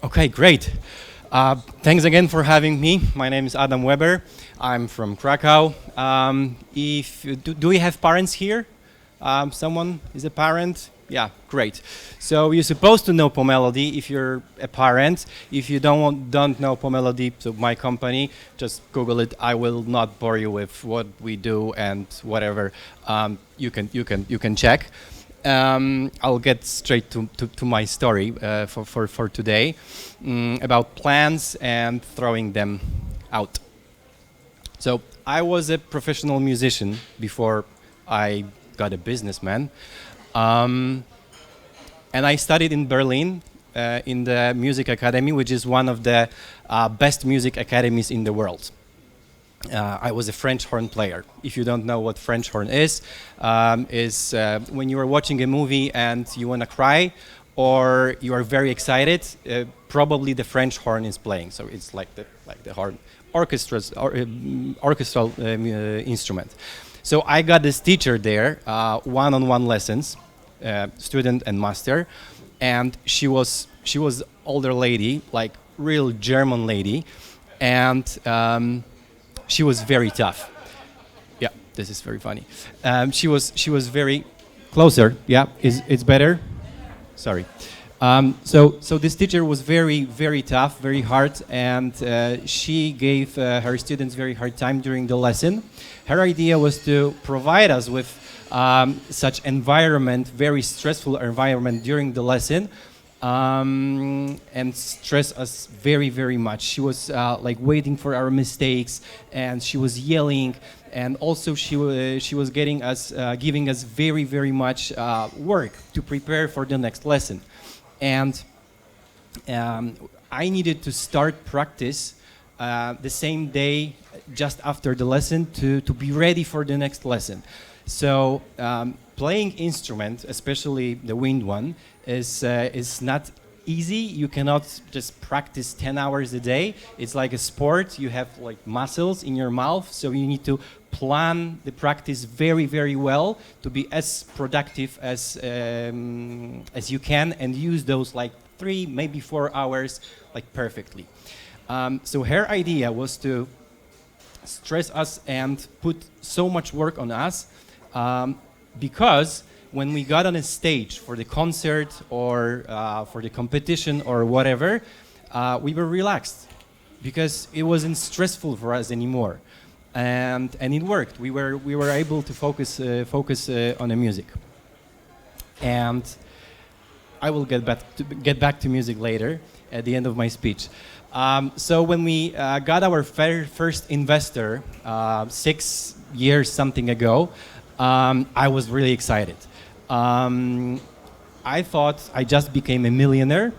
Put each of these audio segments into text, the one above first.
Okay, great. Thanks again for having me. My name is Adam Weber. I'm from Krakow. If do we have parents here? Someone is a parent? Yeah, great. So you're supposed to know Pomelody if you're a parent. If you don't know Pomelody, so my company, just Google it. I will not bore you with what we do and whatever. You can check. I'll get straight to my story for today about plans and throwing them out. So I was a professional musician before I got a businessman. Um, and I studied in Berlin in the music academy, which is one of the best music academies in the world. I was a French horn player. If you don't know what French horn is when you are watching a movie and you want to cry, or you are very excited, probably the French horn is playing. So it's like the horn, orchestral instrument. So I got this teacher there, one-on-one lessons, student and master, and she was older lady, like real German lady, and she was very tough. Yeah, this is very funny. She was very closer. Yeah, it's better. Sorry. So this teacher was very very tough, very hard, and she gave her students very hard time during the lesson. Her idea was to provide us with such environment, very stressful environment during the lesson, and stress us very very much. She was like waiting for our mistakes, and she was yelling, and also she was getting us giving us very very much work to prepare for the next lesson. And I needed to start practice the same day, just after the lesson, to be ready for the next lesson. So playing instrument, especially the wind one, is not easy. You cannot just practice 10 hours a day. It's like a sport. You have like muscles in your mouth, so you need to plan the practice very very well to be as productive as you can, and use those like 3 maybe 4 hours like perfectly. So her idea was to stress us and put so much work on us, because when we got on a stage for the concert or for the competition or whatever, we were relaxed because it wasn't stressful for us anymore, and it worked. We were able to focus on the music, and I will get back to music later at the end of my speech. So when we got our first investor 6 years something ago, I was really excited. I thought I just became a millionaire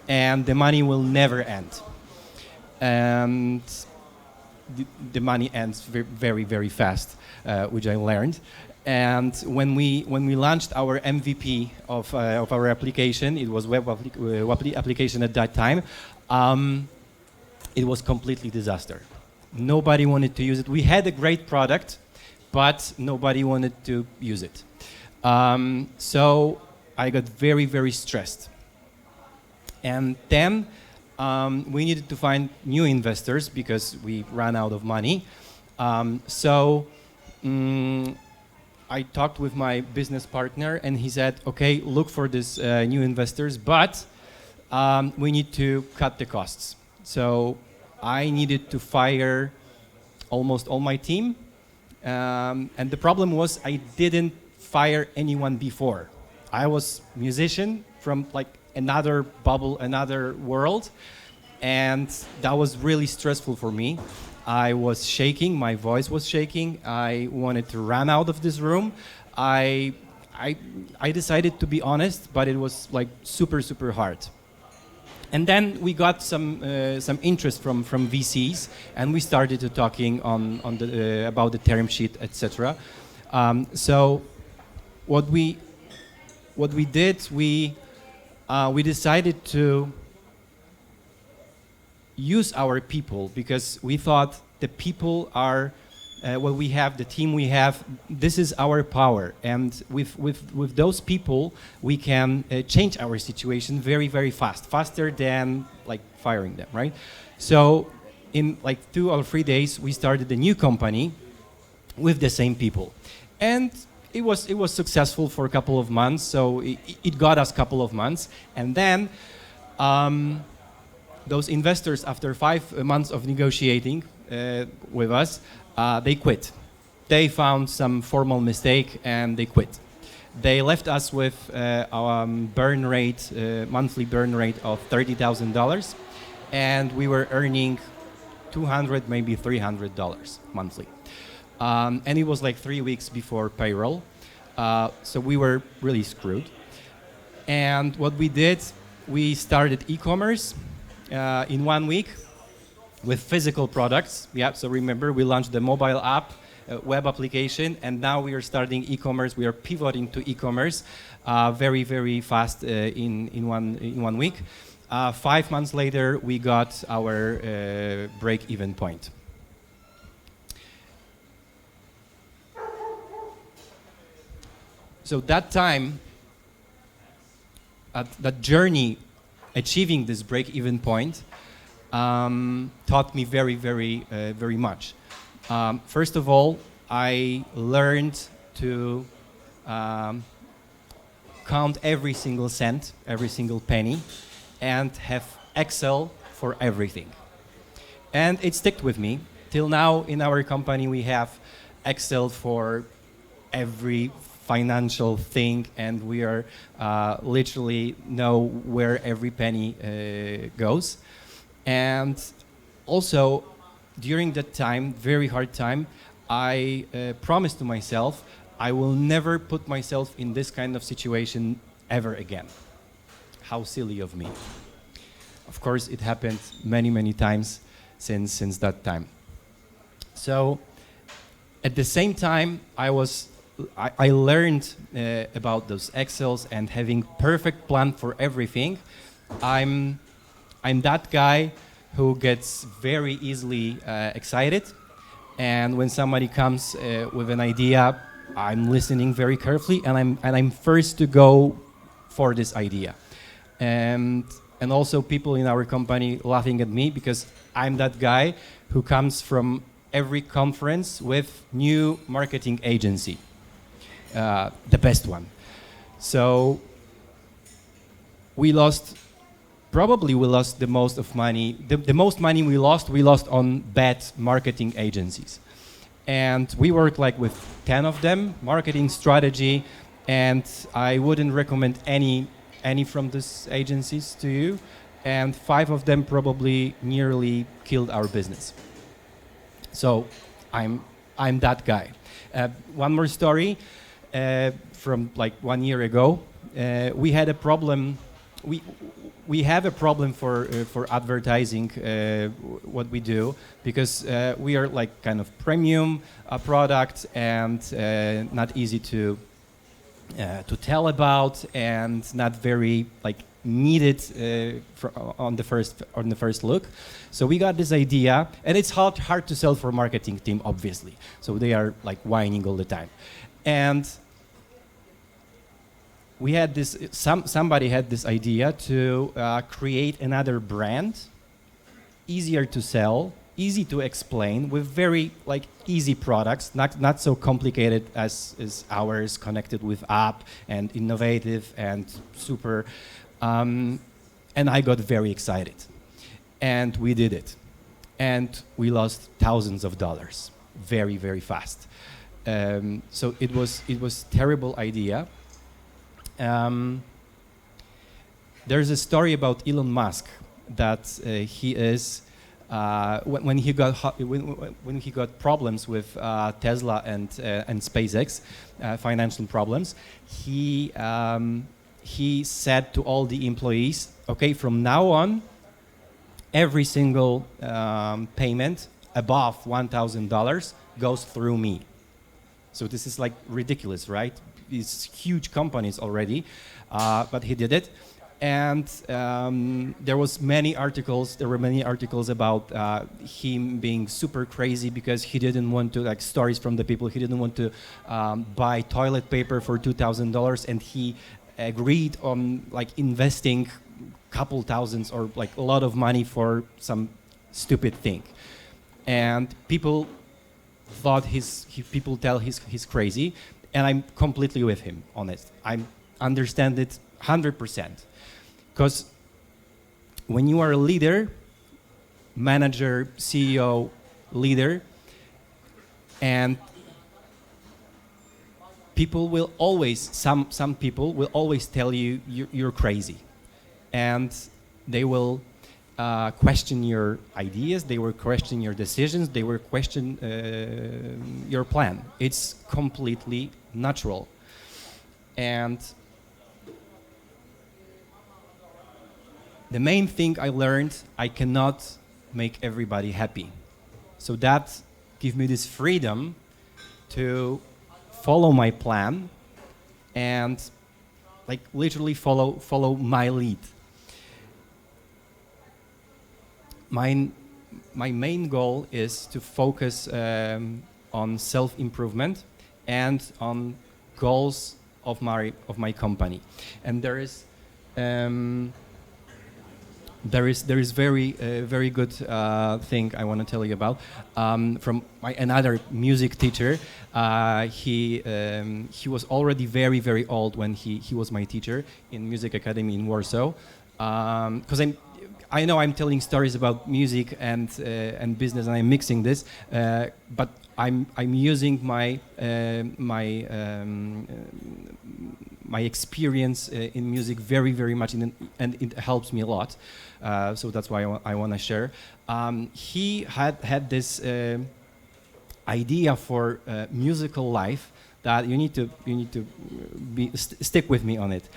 and the money will never end. And the money ends very, very fast, which I learned. And when we launched our MVP of our application, it was web application at that time, it was completely disaster. Nobody wanted to use it. We had a great product, but nobody wanted to use it. So I got very, very stressed. And then we needed to find new investors because we ran out of money. So I talked with my business partner, and he said, okay, look for these new investors, but we need to cut the costs. So I needed to fire almost all my team. And the problem was I didn't fire anyone before. I was musician from like another bubble, another world, and that was really stressful for me. I was shaking, my voice was shaking. I wanted to run out of this room. I decided to be honest, but it was like super super hard. And then we got some interest from VCs, and we started to talking on the about the term sheet, etc. So what we did, we decided to use our people, because we thought the people are what we have, the team we have, this is our power. And with those people, we can change our situation very, very fast, faster than like firing them, right? So in like 2 or 3 days, we started a new company with the same people. And it was successful for a couple of months, so it got us a couple of months. And then those investors, after 5 months of negotiating with us, they quit. They found some formal mistake and they quit. They left us with our burn rate, monthly burn rate of $30,000, and we were earning $200, maybe $300 monthly. And it was like 3 weeks before payroll, so we were really screwed. And what we did, we started e-commerce in 1 week with physical products. Yeah, so remember, we launched the mobile app, web application, and now we are starting e-commerce. We are pivoting to e-commerce very, very fast in 1 week. 5 months later, we got our break-even point. So that time, that journey, achieving this break-even point, taught me very, very, very much. First of all, I learned to count every single cent, every single penny, and have Excel for everything. And it stuck with me. Till now, in our company, we have Excel for every financial thing, and we are literally know where every penny goes. And also, during that time, very hard time, I promised to myself I will never put myself in this kind of situation ever again. How silly of me. Of course, it happened many, many times since that time. So, at the same time, I learned about those Excels and having perfect plan for everything. I'm that guy who gets very easily excited, and when somebody comes with an idea, I'm listening very carefully, and I'm first to go for this idea. And also people in our company laughing at me because I'm that guy who comes from every conference with new marketing agency. The best one. So we lost the most of money. The most money we lost on bad marketing agencies. And we worked like with 10 of them, marketing strategy, and I wouldn't recommend any from these agencies to you. And 5 of them probably nearly killed our business. So I'm that guy. One more story. From like 1 year ago, we had a problem. We have a problem for advertising what we do, because we are like kind of premium product and not easy to tell about and not very like needed on the first look. So we got this idea, and it's hard to sell for marketing team, obviously. So they are like whining all the time. And we had this. Somebody had this idea to create another brand, easier to sell, easy to explain, with very like easy products, not so complicated as ours, connected with app and innovative and super. And I got very excited, and we did it, and we lost thousands of dollars very, very fast. So it was terrible idea. There's a story about Elon Musk that he is when he got problems with Tesla and SpaceX, financial problems. He said to all the employees, "Okay, from now on, every single payment above $1,000 goes through me." So this is like ridiculous, right? These huge companies already, but he did it. And there were many articles about him being super crazy because he didn't want to, like, stories from the people, he didn't want to buy toilet paper for $2,000, and he agreed on like investing couple thousands or like a lot of money for some stupid thing. And people thought people tell he's crazy, and I'm completely with him on it. I understand it 100%. Because when you are a leader, manager, CEO, leader, and people will always, some people will always tell you you're crazy. And they will question your ideas, they will question your decisions, they will question your plan. It's completely natural. And the main thing I learned, I cannot make everybody happy. So that gave me this freedom to follow my plan and like literally follow my lead. My main goal is to focus on self-improvement and on goals of my company. And there is very good thing I want to tell you about from another music teacher. He was already very old when he was my teacher in Music Academy in Warsaw. Because I know I'm telling stories about music and business, and I'm mixing this, but I'm using my experience in music very much, and it helps me a lot. So that's why I want to share. He had this idea for musical life that you need to stick with me on it.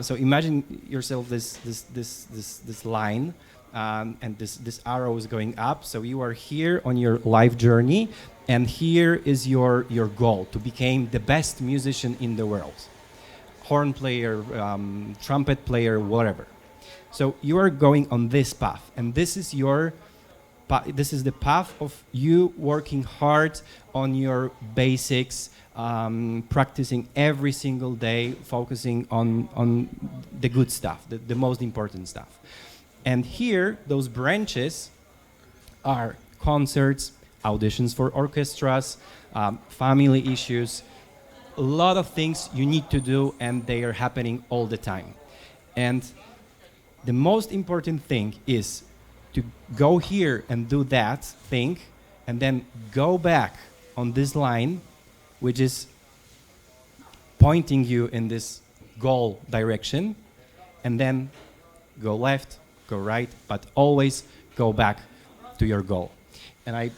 So imagine yourself this line, and this arrow is going up. So you are here on your life journey, and here is your goal to become the best musician in the world. Horn player, trumpet player, whatever. So you are going on this path, and this is the path of you working hard on your basics, practicing every single day, focusing on the good stuff, the most important stuff. And here, those branches are concerts, auditions for orchestras, family issues, a lot of things you need to do, and they are happening all the time. And the most important thing is to go here and do that thing, and then go back on this line, which is pointing you in this goal direction, and then go left, go right, but always go back to your goal. And I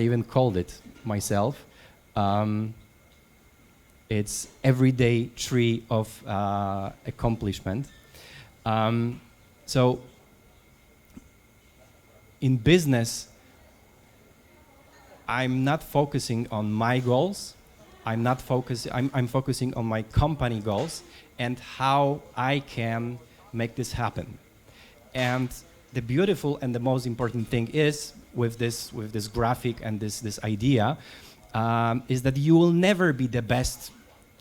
even called it myself. It's everyday tree of accomplishment. So in business, I'm not focusing on my goals. I'm focusing on my company goals and how I can make this happen. And the beautiful and the most important thing is with this graphic and this idea is that you will never be the best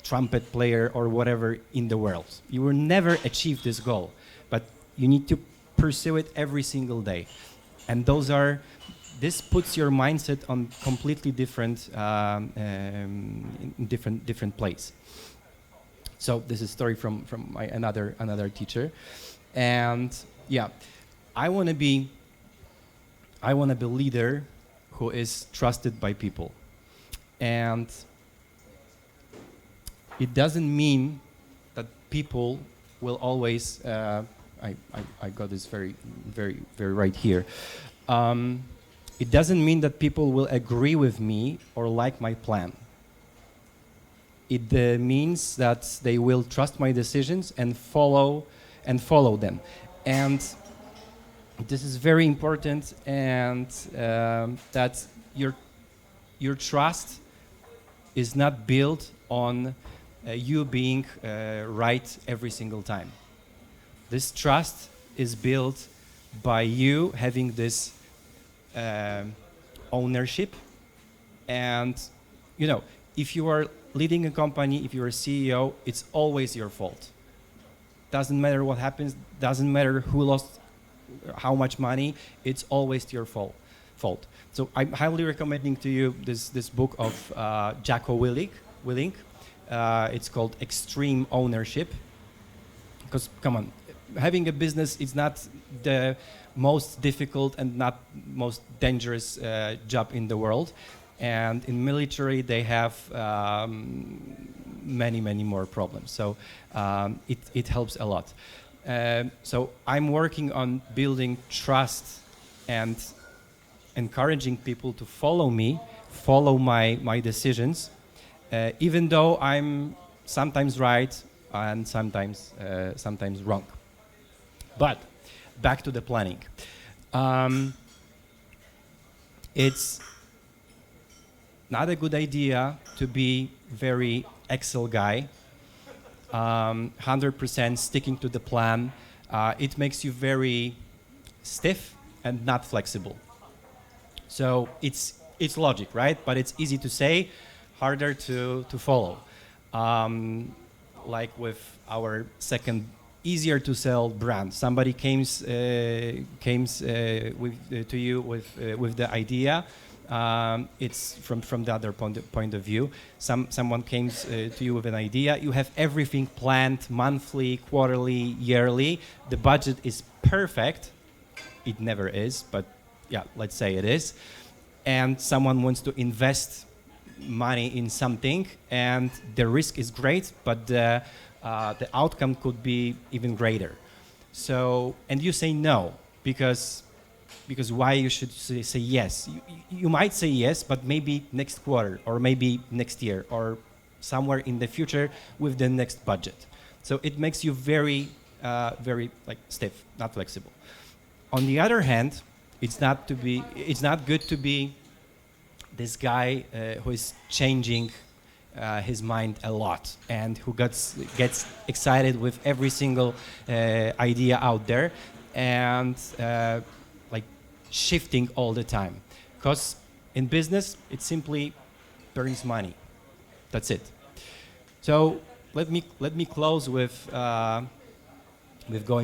trumpet player or whatever in the world. You will never achieve this goal, but you need to pursue it every single day. And this puts your mindset on completely different different place. So this is a story from another teacher, and yeah, I want to be a leader who is trusted by people, and it doesn't mean that people will always. I got this very right here. It doesn't mean that people will agree with me or like my plan. It means that they will trust my decisions and follow them. And this is very important, and that your trust is not built on you being right every single time. This trust is built by you having this ownership. And you know, if you are leading a company, if you're a CEO, it's always your fault. Doesn't matter what happens, doesn't matter who lost how much money, it's always your fault. So I'm highly recommending to you this book of Jocko Willink. It's called Extreme Ownership. Because come on, having a business is not the most difficult and not most dangerous job in the world. And in military, they have many more problems. So it helps a lot. So I'm working on building trust and encouraging people to follow me, follow my decisions, even though I'm sometimes right and sometimes wrong. But back to the planning. It's not a good idea to be very Excel guy, 100% sticking to the plan. It makes you very stiff and not flexible. So it's logic, right? But it's easy to say, harder to follow. Like with our second easier to sell brand. Somebody came to you with the idea. It's from the other point of view. Someone came to you with an idea. You have everything planned monthly, quarterly, yearly. The budget is perfect. It never is, but yeah, let's say it is. And someone wants to invest money in something, and the risk is great, but the outcome could be even greater. So, and you say no because why you should say yes? You might say yes, but maybe next quarter or maybe next year or somewhere in the future with the next budget. So it makes you very like stiff, not flexible. On the other hand, it's not good to be this guy who is changing his mind a lot and who gets excited with every single idea out there and like shifting all the time. Because in business, it simply burns money. That's it. So let me close with going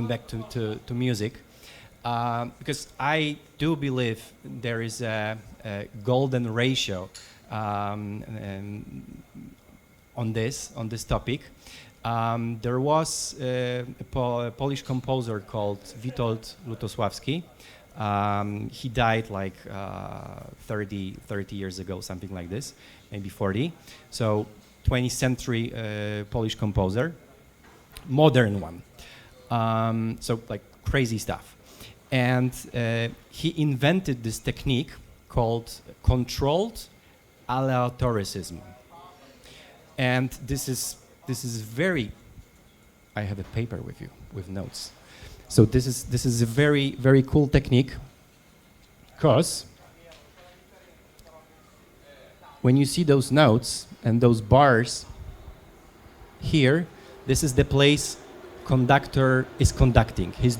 back to music. Because I do believe there is a golden ratio on this topic. There was a Polish composer called Witold Lutosławski. He died like 30 years ago, something like this, maybe 40. So 20th century Polish composer, modern one. So like crazy stuff. And he invented this technique called controlled aleatoricism. And this is very. I have a paper with you with notes. So this is a very cool technique, because when you see those notes and those bars here, this is the place conductor is conducting. He's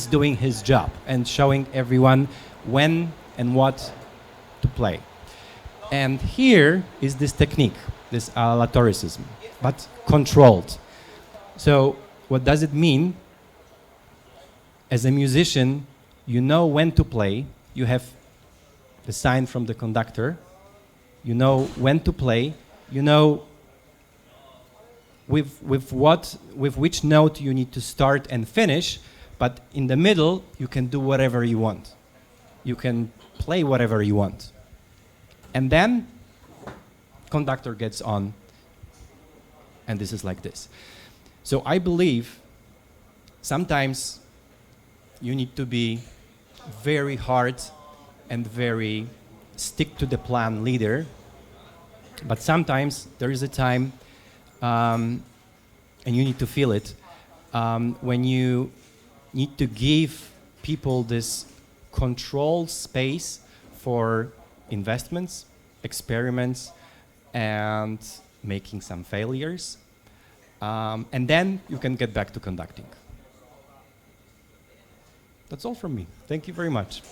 doing his job and showing everyone when and what to play. And here is this technique, this aleatoricism, but controlled. So what does it mean? As a musician, you know when to play. You have the sign from the conductor. You know when to play. You know with which note you need to start and finish, but in the middle you can do whatever you want. You can play whatever you want. And then conductor gets on, and this is like this. So I believe sometimes you need to be very hard and very stick to the plan leader, but sometimes there is a time and you need to feel it, when you need to give people this controlled space for investments, experiments, and making some failures. And then you can get back to conducting. That's all from me. Thank you very much.